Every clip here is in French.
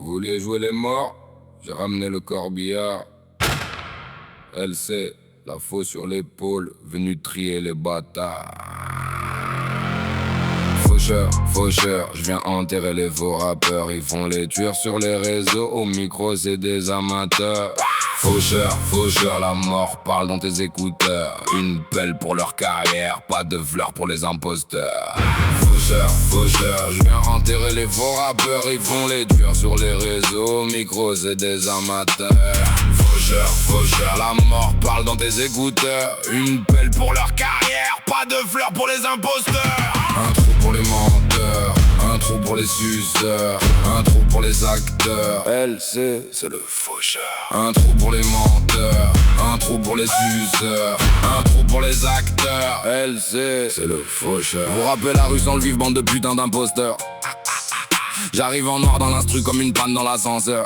Vous vouliez jouer les morts? J'ai ramené le corbillard. LC, la faux sur l'épaule, venu trier les bâtards. Faucheur, je viens enterrer les faux rappeurs. Ils font les tueurs sur les réseaux, au micro c'est des amateurs. Faucheur, la mort parle dans tes écouteurs. Une pelle pour leur carrière, pas de fleurs pour les imposteurs. Faucheur, je viens enterrer les faux rappeurs. Ils font les tueurs sur les réseaux, au micro c'est des amateurs. Faucheur, la mort parle dans tes écouteurs. Une pelle pour leur carrière, pas de fleurs pour les imposteurs. Un trou pour les menteurs, un trou pour les suceurs, un trou pour les acteurs. LC, c'est le faucheur. Un trou pour les menteurs, un trou pour les suceurs, un trou pour les acteurs. LC, c'est le faucheur. Vous rappelez la rue sans le vivre, bande de putains d'imposteurs. J'arrive en noir dans l'instru comme une panne dans l'ascenseur.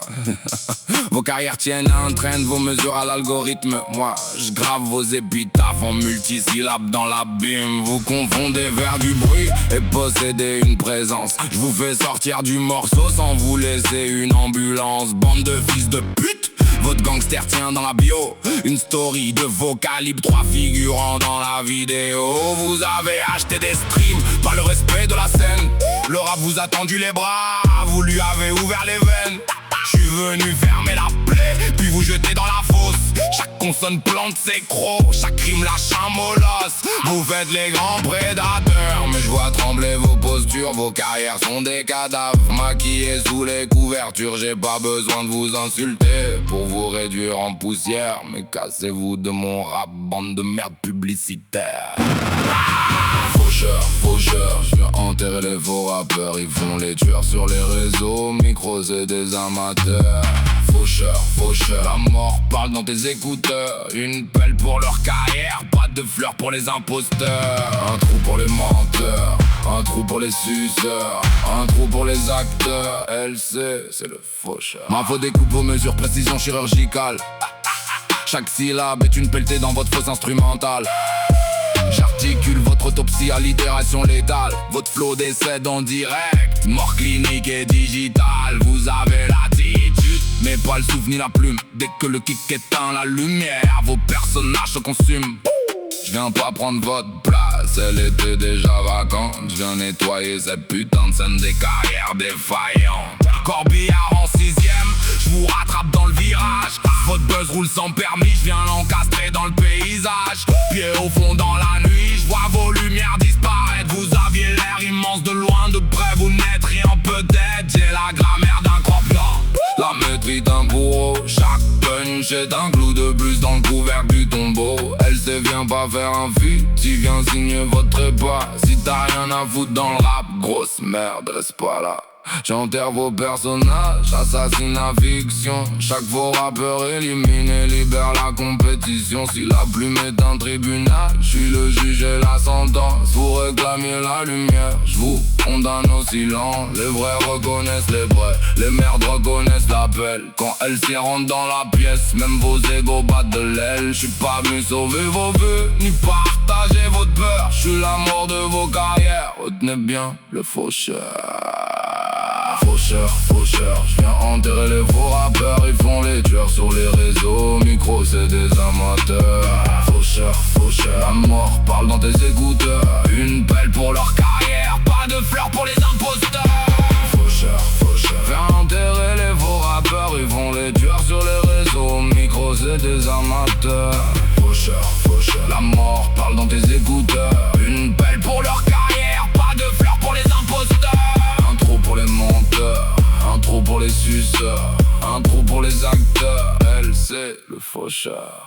Vos carrières tiennent à un trend, vos mesures à l'algorithme. Moi, je grave vos épitaphes en multisyllabes dans l'abîme. Vous confondez vers du bruit et possédez une présence. Je vous fais sortir du morceau sans vous laisser une ambulance. Bande de fils de pute, votre gangster tient dans la bio une story de vos calibres, 3 figurants dans la vidéo. Vous avez acheté des streams, pas le respect de la scène. Le rap vous a tendu les bras, vous lui avez ouvert les veines. Je suis venu fermer la plaie, puis vous jeter dans la fosse. Chaque consonne plante ses crocs, chaque rime lâche un molosse. Vous faites les grands prédateurs, mais je vois trembler vos postures. Vos carrières sont des cadavres, maquillés sous les couvertures. J'ai pas besoin de vous insulter pour vous réduire en poussière. Mais cassez-vous de mon rap, bande de merde publicitaire. Faucheur, je viens enterrer les faux rappeurs. Ils font les tueurs sur les réseaux, micro c'est des amateurs. Faucheur, la mort parle dans tes écouteurs. Une pelle pour leur carrière, pas de fleurs pour les imposteurs. Un trou pour les menteurs, un trou pour les suceurs, un trou pour les acteurs. LC, c'est le faucheur. Ma faute découpe vos mesures, précision chirurgicale. Chaque syllabe est une pelletée dans votre fausse instrumentale. J'articule votre autopsie à l'idération létale. Votre flow décède en direct, mort clinique et digitale. Vous avez l'attitude, mais pas le souffle ni la plume. Dès que le kick éteint la lumière, vos personnages se consument. Je viens pas prendre votre place, elle était déjà vacante. Je viens nettoyer cette putain de scène des carrières défaillantes. Corbillard en 6ème, je vous rattrape dans le virage. Votre buzz roule sans permis, je viens l'encastrer dans le paysage. Pieds au fond dans la nuit, je vois vos lumières disparaître. Vous aviez l'air immense de loin, de près vous n'êtes rien peut-être. J'ai la grammaire d'un croque-mort, la maîtrise d'un bourreau. Chaque punch est un clou de plus dans le couvercle du tombeau. Elle se vient pas faire un feat, si viens signer votre trépas. Si t'as rien à foutre dans le rap, grosse merde, reste pas là. J'enterre vos personnages, assassine la fiction. Chaque faux rappeur élimine et libère la compétition. Si la plume est un tribunal, je suis le juge et la sentence. Vous réclamiez la lumière, je vous condamne au silence. Les vrais reconnaissent les vrais, les merdes reconnaissent l'appel. Quand elles s'y rentrent dans la pièce, même vos égos battent de l'aile. Je suis pas venu sauver vos vœux, ni partager votre peur. Je suis la mort de vos carrières, retenez bien le faucheur. Faucheur, je viens enterrer les faux rappeurs. Ils font les tueurs sur les réseaux, micro c'est des amateurs. Faucheur, la mort parle dans tes écouteurs. Une pelle pour leur carrière, pas de fleurs pour les imposteurs. Faucheur, viens enterrer les faux rappeurs. Ils font les tueurs sur les réseaux, micro c'est des amateurs. Faucheur, la mort parle dans tes écouteurs. Une pelle pour leur carrière, pas de fleurs pour les imposteurs. Un trou pour les menteurs, un trou pour les suceurs, un trou pour les acteurs. Elle c'est le faucheur.